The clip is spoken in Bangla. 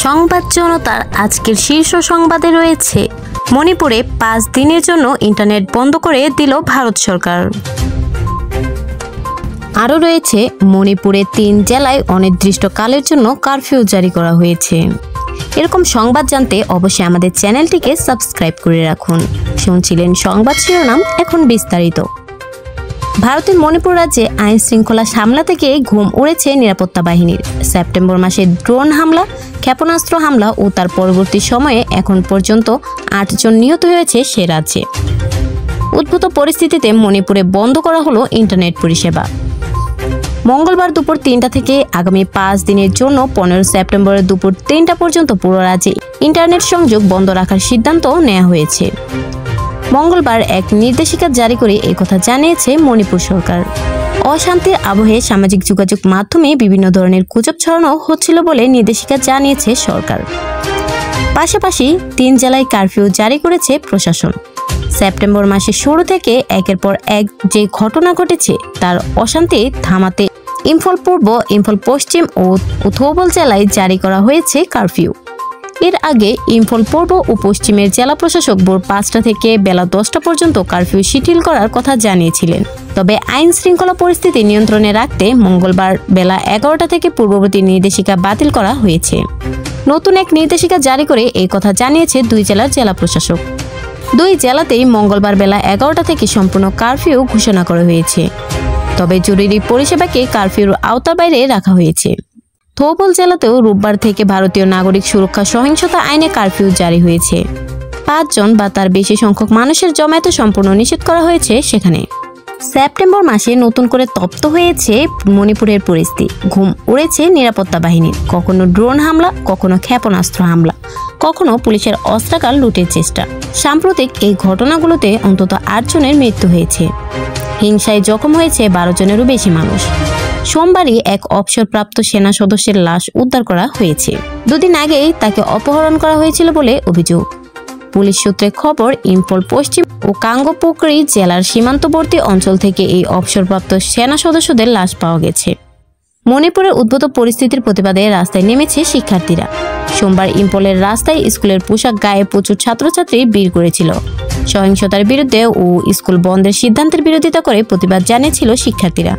সংবাদ জনতার আজকের শীর্ষ সংবাদে রয়েছে মণিপুরে 5 দিনের জন্য ইন্টারনেট বন্ধ করে দিল ভারত সরকার। আরও রয়েছে মণিপুরে 3 জেলায় অনির্দিষ্টকালের জন্য কারফিউ জারি করা হয়েছে। এরকম সংবাদ জানতে অবশ্যই আমাদের চ্যানেলটিকে সাবস্ক্রাইব করে রাখুন। শুনছিলেন সংবাদ শিরোনাম, এখন বিস্তারিত। ভারতের মণিপুর রাজ্যে আইন শৃঙ্খলা সামলাতে গিয়ে ঘুম উড়েছে নিরাপত্তা বাহিনীর। সেপ্টেম্বর মাসে ড্রোন হামলা, ক্ষেপণাস্ত্র হামলা ও তার পরবর্তী সময়ে এখন পর্যন্ত 8 জন নিহত হয়েছে সে রাজ্যে। উদ্ভূত পরিস্থিতিতে মণিপুরে বন্ধ করা হলো ইন্টারনেট পরিষেবা। মঙ্গলবার দুপুর 3টা থেকে আগামী 5 দিনের জন্য 15 সেপ্টেম্বরের দুপুর 3টা পর্যন্ত পুরো রাজ্যে ইন্টারনেট সংযোগ বন্ধ রাখার সিদ্ধান্ত নেওয়া হয়েছে। মঙ্গলবার এক নির্দেশিকা জারি করে একথা জানিয়েছে মণিপুর সরকার। অশান্তির আবহে সামাজিক যোগাযোগ মাধ্যমে বিভিন্ন ধরনের গুজব ছড়ানো হচ্ছিল বলে নির্দেশিকা জানিয়েছে সরকার। পাশাপাশি 3 জেলায় কারফিউ জারি করেছে প্রশাসন। সেপ্টেম্বর মাসের শুরু থেকে একের পর এক যে ঘটনা ঘটেছে তার অশান্তি থামাতে ইম্ফল পূর্ব, ইম্ফল পশ্চিম ও থৌবল জেলায় জারি করা হয়েছে কারফিউ। এর আগে ইম্ফল পূর্ব ও পশ্চিমের জেলা প্রশাসক ভোর 5টা থেকে বেলা 10টা পর্যন্ত কারফিউ শিথিল করার কথা জানিয়েছিলেন। তবে আইন শৃঙ্খলা পরিস্থিতি নিয়ন্ত্রণে রাখতে মঙ্গলবার বেলা 11টা থেকে পূর্ববর্তী নির্দেশিকা বাতিল করা হয়েছে। নতুন এক নির্দেশিকা জারি করে এই কথা জানিয়েছে 2 জেলার জেলা প্রশাসক। 2 জেলাতেই মঙ্গলবার বেলা 11টা থেকে সম্পূর্ণ কারফিউ ঘোষণা করা হয়েছে। তবে জরুরি পরিষেবাকে কারফিউর আওতার বাইরে রাখা হয়েছে। থৌবল জেলাতেও রোববার থেকে ভারতীয় নাগরিক সুরক্ষা সহিংসতা আইনে কারফিউ জারি হয়েছে। 5 জন বা তার বেশি সংখ্যক মানুষের জমায়েত সম্পূর্ণ নিষেধ করা হয়েছে সেখানে। সেপ্টেম্বর মাসে নতুন করে তপ্ত হয়েছে মণিপুরের পরিস্থিতি। ঘুম উড়েছে নিরাপত্তা বাহিনীর। কখনো ড্রোন হামলা, কখনো ক্ষেপণাস্ত্র হামলা, কখনো পুলিশের অস্ত্রাগার লুটের চেষ্টা। সাম্প্রতিক এই ঘটনাগুলোতে অন্তত 8 জনের মৃত্যু হয়েছে। হিংসায় জখম হয়েছে 12 জনেরও বেশি মানুষ। সোমবারই এক অবসরপ্রাপ্ত সেনা সদস্যের লাশ উদ্ধার করা হয়েছে। 2 দিন আগেই তাকে অপহরণ করা হয়েছিল বলে অভিযোগ। পুলিশ সূত্রে খবর, ইম্ফল পশ্চিম ও কাঙ্গপুকুরি জেলার সীমান্তবর্তী অঞ্চল থেকে এই অবসরপ্রাপ্ত সেনা সদস্যদের লাশ পাওয়া গেছে। মণিপুরের উদ্ভূত পরিস্থিতির প্রতিবাদে রাস্তায় নেমেছে শিক্ষার্থীরা। সোমবার ইম্ফলের রাস্তায় স্কুলের পোশাক গায়ে প্রচুর ছাত্রছাত্রী ভিড় করেছিল। সহিংসতার বিরুদ্ধে ও স্কুল বন্ধের সিদ্ধান্তের বিরোধিতা করে প্রতিবাদ জানিয়েছিল শিক্ষার্থীরা।